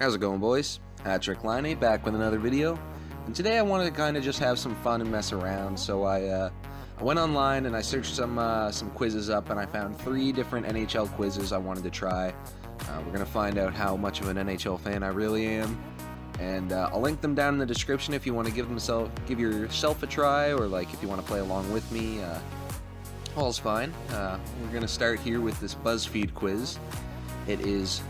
How's it going, boys? Patrick Line back with another video, and today I wanted to kind of just have some fun and mess around. So I went online and I searched some quizzes up, and I found 3 different NHL quizzes I wanted to try. We're gonna find out how much of an NHL fan I really am, and I'll link them down in the description if you want to give yourself a try, or like if you want to play along with me. All's fine. We're gonna start here with this BuzzFeed quiz. It is.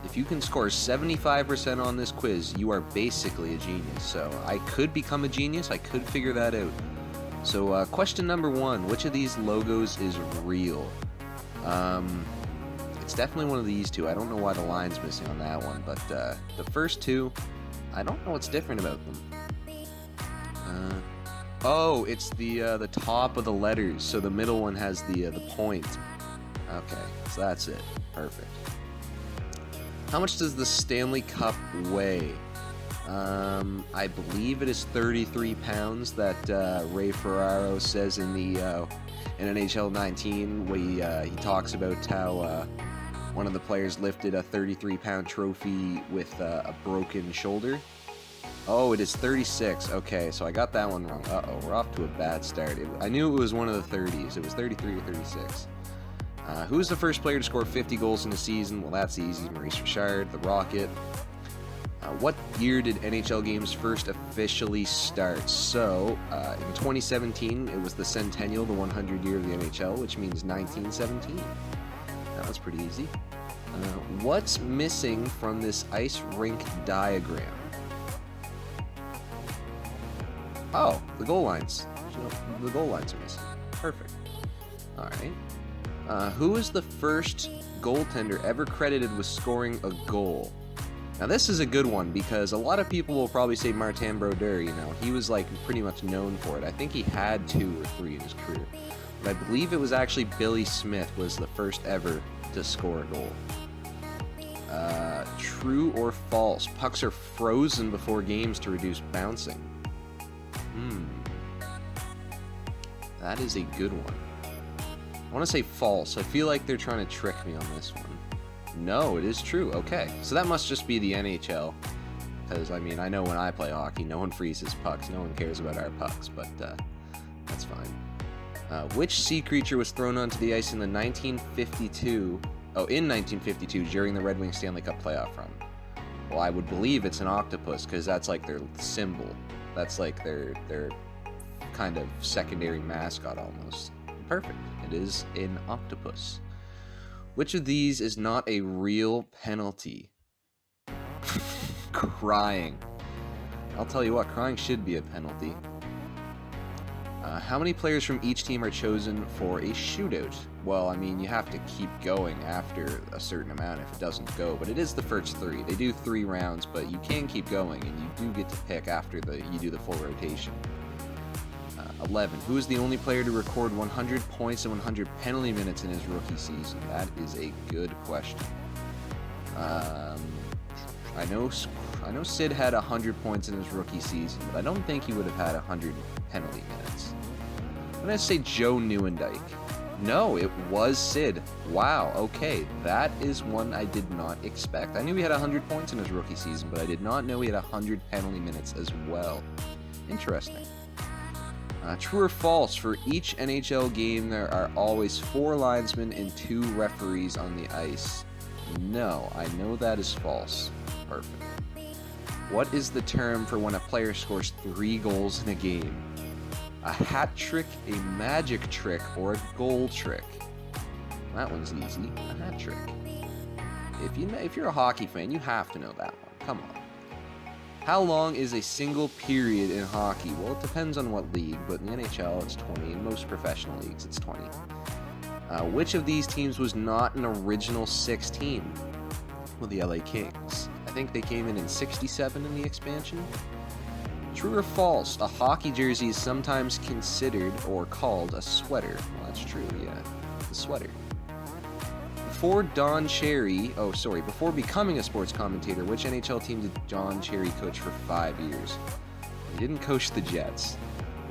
If you can score 75% on this quiz, you are basically a genius. So I could become a genius. I could figure that out. So question number 1, which of these logos is real? It's definitely one of these two. I don't know why the line's missing on that one, but the first 2, I don't know what's different about them. Oh, it's the top of the letters. So the middle one has the point. Okay, so that's it. Perfect. How much does the Stanley Cup weigh? I believe it is 33 pounds that Ray Ferraro says in the in NHL 19, where he talks about how one of the players lifted a 33-pound trophy with a broken shoulder. Oh, it is 36. Okay, so I got that one wrong. Uh-oh, we're off to a bad start. I knew it was one of the 30s. It was 33 or 36. Who's the first player to score 50 goals in a season? Well, that's easy. Maurice Richard, the Rocket. What year did NHL games first officially start? So, in 2017, it was the centennial, the 100 year of the NHL, which means 1917. That was pretty easy. What's missing from this ice rink diagram? Oh, the goal lines. The goal lines are missing. Perfect. All right. Who is the first goaltender ever credited with scoring a goal? Now this is a good one because a lot of people will probably say Martin Brodeur. You know, he was like pretty much known for it. I think he had 2 or 3 in his career, but I believe it was actually Billy Smith was the first ever to score a goal. True or false? Pucks are frozen before games to reduce bouncing. That is a good one. I want to say false. I feel like they're trying to trick me on this one. No, it is true. Okay, so that must just be the NHL. Because, I mean, I know when I play hockey, no one freezes pucks. No one cares about our pucks, but that's fine. Which sea creature was thrown onto the ice in 1952 during the Red Wings Stanley Cup playoff run? Well, I would believe it's an octopus, because that's like their symbol. That's like their kind of secondary mascot almost. Perfect. It is an octopus. Which of these is not a real penalty? Crying. I'll tell you what, crying should be a penalty. How many players from each team are chosen for a shootout? Well, I mean, you have to keep going after a certain amount if it doesn't go, but it is the first 3. They do 3 rounds, but you can keep going, and you do get to pick after you do the full rotation. 11. Who is the only player to record 100 points and 100 penalty minutes in his rookie season? That is a good question. I know Sid had 100 points in his rookie season, but I don't think he would have had 100 penalty minutes. I'm going to say Joe Nieuwendyk. No, it was Sid. Wow, okay, that is one I did not expect. I knew he had 100 points in his rookie season, but I did not know he had 100 penalty minutes as well. Interesting. True or false? For each NHL game, there are always 4 linesmen and 2 referees on the ice. No, I know that is false. Perfect. What is the term for when a player scores 3 goals in a game? A hat trick, a magic trick, or a goal trick? That one's easy. A hat trick. If you're a hockey fan, you have to know that one. Come on. How long is a single period in hockey? Well, it depends on what league, but in the NHL it's 20. In most professional leagues it's 20. Which of these teams was not an original 6 team? Well, the LA Kings. I think they came in 67 in the expansion. True or false? A hockey jersey is sometimes considered or called a sweater. Well, that's true, yeah. The sweater. Before becoming a sports commentator, which NHL team did Don Cherry coach for 5 years? He didn't coach the Jets.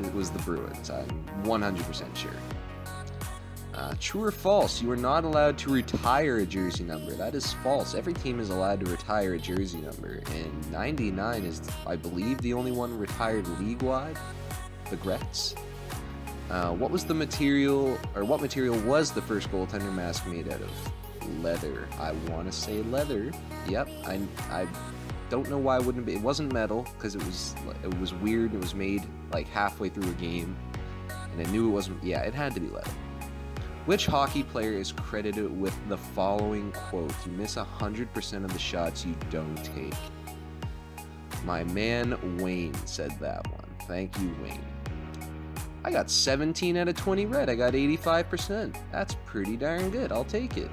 It was the Bruins. I'm 100% sure. True or false? You are not allowed to retire a jersey number. That is false. Every team is allowed to retire a jersey number, and 99 is, I believe, the only one retired league-wide. The Gretz. What was the material, or what material was the first goaltender mask made out of? Leather. I want to say leather. Yep. I don't know why it wouldn't be. It wasn't metal because it was weird. It was made like halfway through a game, and I knew it wasn't. Yeah, it had to be leather. Which hockey player is credited with the following quote? You miss 100% of the shots you don't take. My man Wayne said that one. Thank you, Wayne. I got 17 out of 20 red. I got 85%. That's pretty darn good. I'll take it.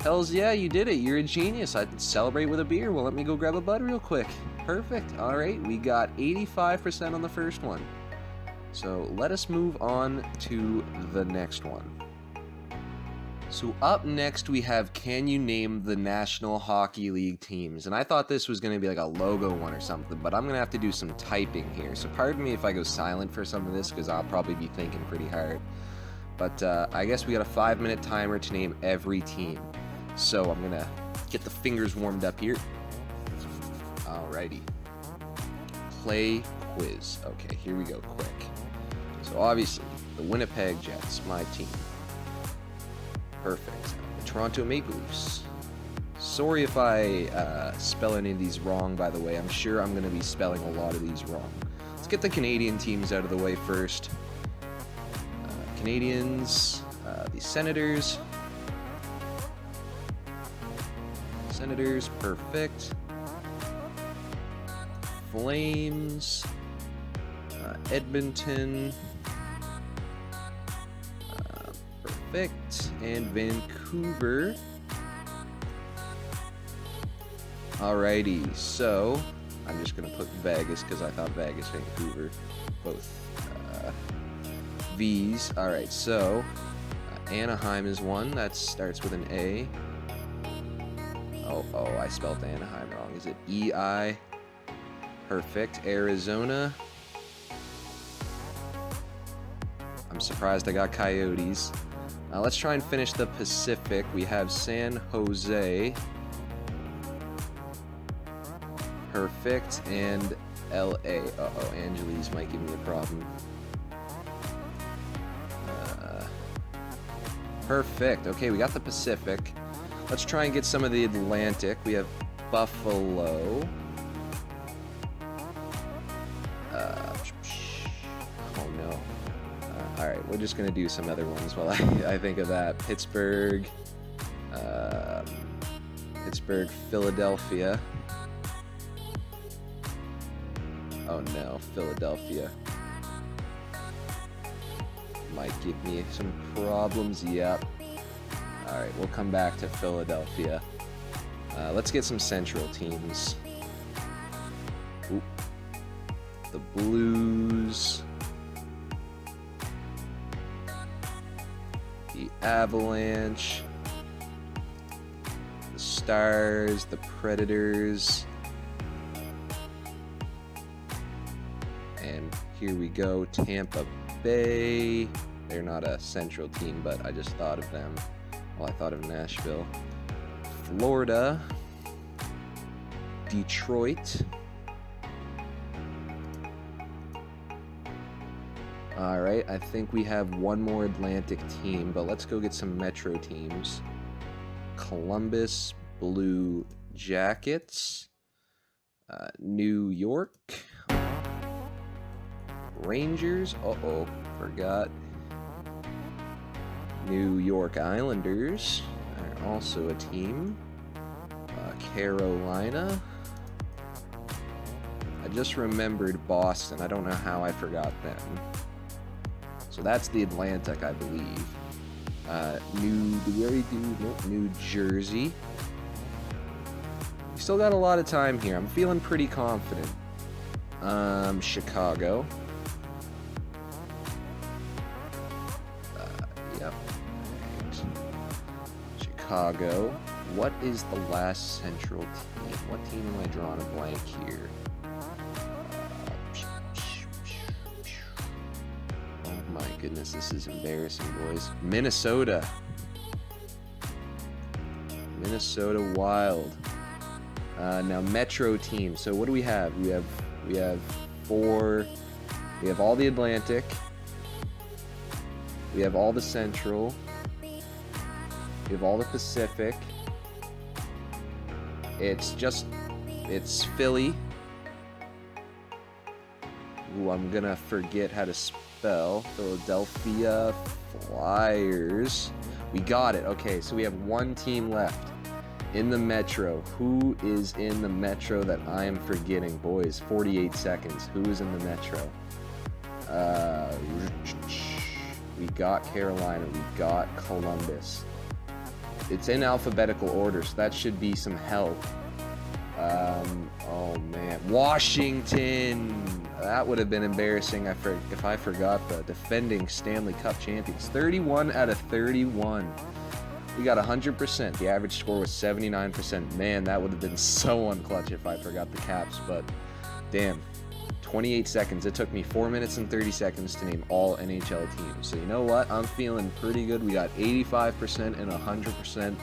Hells yeah, you did it. You're a genius. I'd celebrate with a beer. Well, let me go grab a bud real quick. Perfect. All right, we got 85% on the first one. So let us move on to the next one. So up next we have, can you name the National Hockey League teams? And I thought this was going to be like a logo one or something, but I'm going to have to do some typing here. So pardon me if I go silent for some of this, because I'll probably be thinking pretty hard. But I guess we got a 5-minute timer to name every team. So I'm going to get the fingers warmed up here. Alrighty. Play quiz. Okay, here we go, quick. So obviously, the Winnipeg Jets, my team. Perfect. The Toronto Maple Leafs. Sorry if I spell any of these wrong, by the way. I'm sure I'm going to be spelling a lot of these wrong. Let's get the Canadian teams out of the way first. Canadians, the Senators. Senators, perfect. Flames. Edmonton. Perfect. And Vancouver. Alrighty, so I'm just going to put Vegas because I thought Vegas, Vancouver, both V's. Alright, so Anaheim is one. That starts with an A. Oh, I spelled Anaheim wrong. Is it E-I? Perfect. Arizona. I'm surprised I got Coyotes. Let's try and finish the Pacific. We have San Jose. Perfect. And LA. Uh-oh, Angeles might give me a problem. Perfect. Okay, we got the Pacific. Let's try and get some of the Atlantic. We have Buffalo. Oh no. Alright, we're just going to do some other ones while I think of that. Pittsburgh. Pittsburgh, Philadelphia. Oh no, Philadelphia. Might give me some problems. Yep. Alright, we'll come back to Philadelphia. Let's get some Central teams. Oop. The Blues. The Avalanche. The Stars. The Predators. And here we go, Tampa Bay. They're not a Central team, but I just thought of them. Well, I thought of Nashville. Florida. Detroit. Alright, I think we have one more Atlantic team, but let's go get some Metro teams. Columbus Blue Jackets. New York. Rangers. Uh-oh, forgot. New York Islanders are also a team. Carolina. I just remembered Boston. I don't know how I forgot them. So that's the Atlantic, I believe. Did we already do? Nope, New Jersey. We still got a lot of time here. I'm feeling pretty confident. Chicago. Yep. Right. Chicago. What is the last Central team? What team am I drawing a blank here? Oh my goodness, this is embarrassing, boys. Minnesota. Minnesota Wild. Now Metro team. So what do we have? We have 4. We have all the Atlantic. We have all the Central. We have all the Pacific. It's Philly. Ooh, I'm gonna forget how to spell. Philadelphia Flyers. We got it. Okay, so we have one team left in the Metro. Who is in the Metro that I am forgetting? Boys, 48 seconds. Who is in the Metro? We got Carolina. We got Columbus. It's in alphabetical order, so that should be some help. Oh man, Washington. That would have been embarrassing if I forgot the defending Stanley Cup champions. 31 out of 31. We got 100%. The average score was 79%. Man, that would have been so unclutch if I forgot the Caps, but damn. 28 seconds. It took me 4 minutes and 30 seconds to name all NHL teams. So you know what? I'm feeling pretty good. We got 85% and 100%.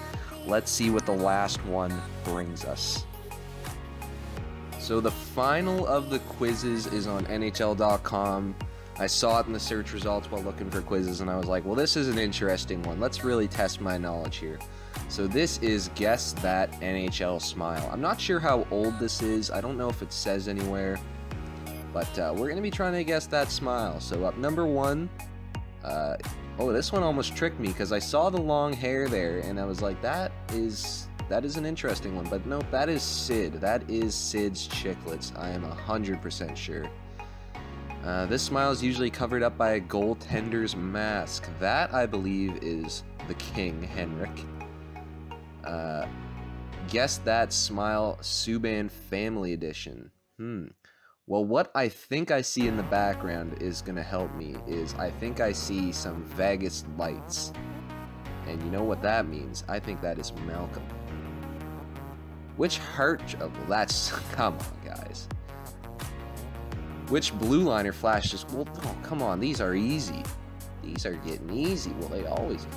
Let's see what the last one brings us. So the final of the quizzes is on NHL.com. I saw it in the search results while looking for quizzes, and I was like, well, this is an interesting one. Let's really test my knowledge here. So this is Guess That NHL Smile. I'm not sure how old this is. I don't know if it says anywhere. But we're going to be trying to guess that smile. So up number 1. Oh, this one almost tricked me because I saw the long hair there, and I was like, that is an interesting one. But nope, that is Sid. That is Sid's Chiclets. I am 100% sure. This smile is usually covered up by a goaltender's mask. That, I believe, is the King, Henrik. Guess That Smile Subban Family Edition. Well, what I think I see in the background is going to help me is I think I see some Vegas lights. And you know what that means? I think that is Malcolm. Which heart... Oh, that's... Come on, guys. Which blue liner flashes... Well, oh, come on. These are easy. These are getting easy. Well, they always...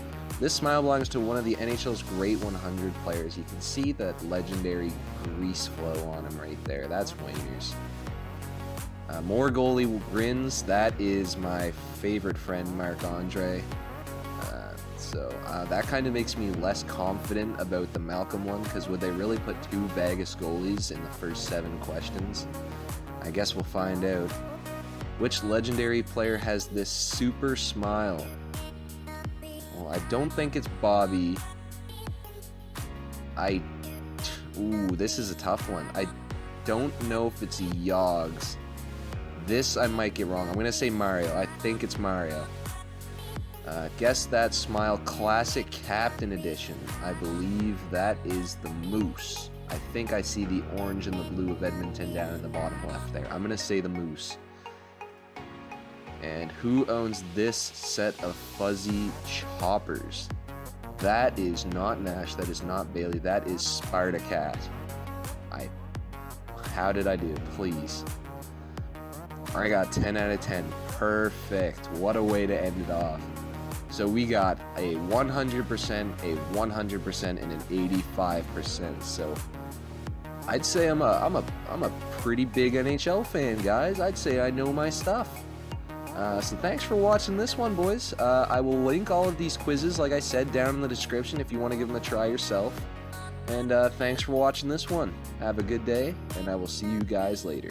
This smile belongs to one of the NHL's great 100 players. You can see that legendary grease flow on him right there. That's Wayner's. More goalie grins. That is my favorite friend, Marc-Andre. So that kind of makes me less confident about the Malcolm one, because would they really put 2 Vegas goalies in the first 7 questions? I guess we'll find out. Which legendary player has this super smile? Well, I don't think it's Bobby. Ooh, this is a tough one. I don't know if it's Yogs. This I might get wrong. I'm going to say Mario. I think it's Mario. Guess That Smile Classic Captain Edition. I believe that is the Moose. I think I see the orange and the blue of Edmonton down in the bottom left there. I'm going to say the Moose. And who owns this set of fuzzy choppers? That is not Nash. That is not Bailey. That is Spartacat. How did I do? Please. I got 10 out of 10. Perfect. What a way to end it off. So we got a 100%, a 100%, and an 85%. So I'd say I'm a pretty big NHL fan, guys. I'd say I know my stuff. So thanks for watching this one, boys. I will link all of these quizzes, like I said, down in the description if you want to give them a try yourself. And thanks for watching this one. Have a good day, and I will see you guys later.